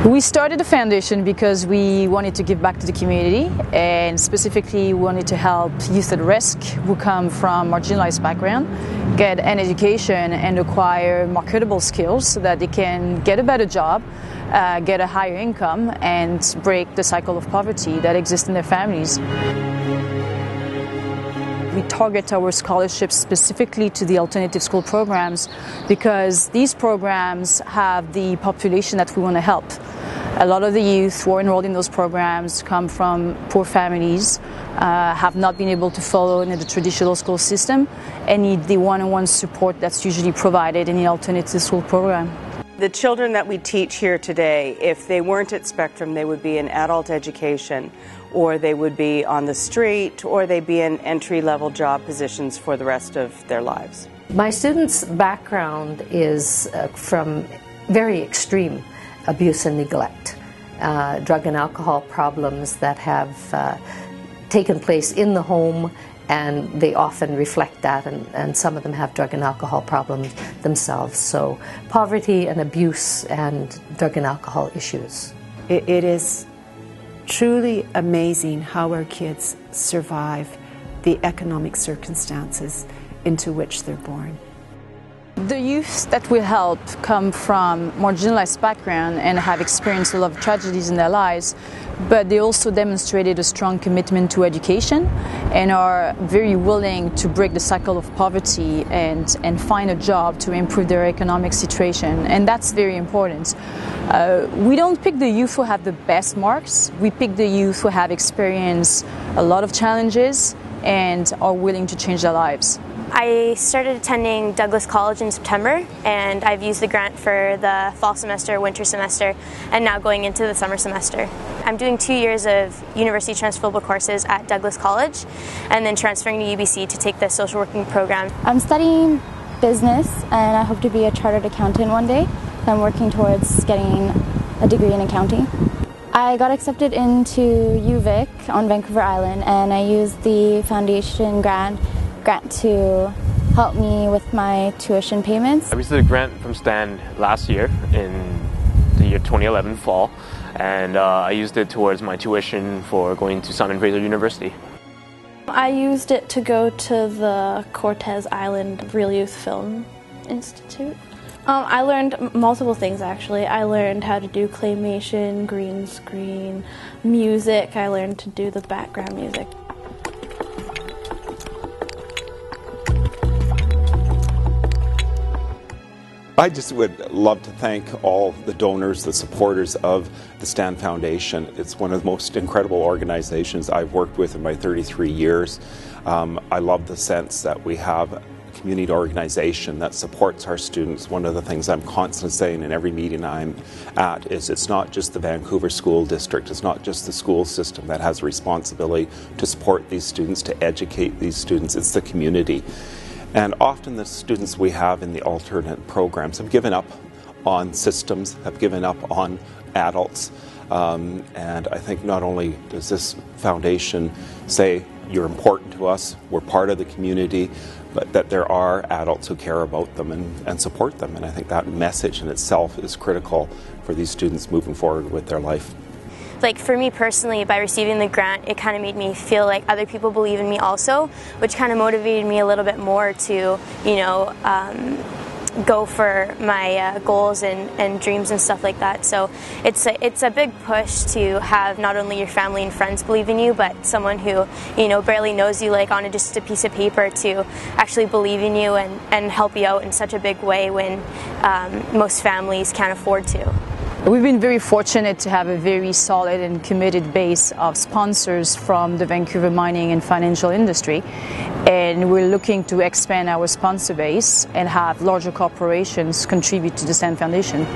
We started the foundation because we wanted to give back to the community, and specifically wanted to help youth at risk who come from marginalized background get an education and acquire marketable skills so that they can get a better job, get a higher income, and break the cycle of poverty that exists in their families. We target our scholarships specifically to the alternative school programs because these programs have the population that we want to help. A lot of the youth who are enrolled in those programs come from poor families, have not been able to follow in the traditional school system, and need the one-on-one support that's usually provided in the alternative school program. The children that we teach here today, if they weren't at Spectrum, they would be in adult education, or they would be on the street, or they'd be in entry-level job positions for the rest of their lives. My students' background is from very extreme abuse and neglect, drug and alcohol problems that have taken place in the home, and they often reflect that, and some of them have drug and alcohol problems themselves. So poverty and abuse and drug and alcohol issues. It is truly amazing how our kids survive the economic circumstances into which they're born. The youth that we help come from marginalized background and have experienced a lot of tragedies in their lives, but they also demonstrated a strong commitment to education and are very willing to break the cycle of poverty and find a job to improve their economic situation, and that's very important. We don't pick the youth who have the best marks, we pick the youth who have experienced a lot of challenges and are willing to change their lives. I started attending Douglas College in September, and I've used the grant for the fall semester, winter semester, and now going into the summer semester. I'm doing 2 years of university transferable courses at Douglas College and then transferring to UBC to take the social working program. I'm studying business and I hope to be a chartered accountant one day. I'm working towards getting a degree in accounting. I got accepted into UVic on Vancouver Island, and I used the foundation grant to help me with my tuition payments. I received a grant from Stan last year in the year 2011 fall, and I used it towards my tuition for going to Simon Fraser University. I used it to go to the Cortez Island Real Youth Film Institute. I learned multiple things actually. I learned how to do claymation, green screen, music. I learned to do the background music. I just would love to thank all the donors, the supporters of the Stan Foundation. It's one of the most incredible organizations I've worked with in my 33 years. I love the sense that we have a community organization that supports our students. One of the things I'm constantly saying in every meeting I'm at is it's not just the Vancouver School District, it's not just the school system that has a responsibility to support these students, to educate these students, it's the community. And often the students we have in the alternate programs have given up on systems, have given up on adults. And I think not only does this foundation say you're important to us, we're part of the community, but that there are adults who care about them and support them. And I think that message in itself is critical for these students moving forward with their life. Like for me personally, by receiving the grant, it kind of made me feel like other people believe in me also, which kind of motivated me a little bit more to, you know, go for my goals and dreams and stuff like that. So it's a big push to have not only your family and friends believe in you, but someone who, you know, barely knows you, like on just a piece of paper, to actually believe in you and help you out in such a big way when most families can't afford to. We've been very fortunate to have a very solid and committed base of sponsors from the Vancouver mining and financial industry, and we're looking to expand our sponsor base and have larger corporations contribute to the Stan Foundation.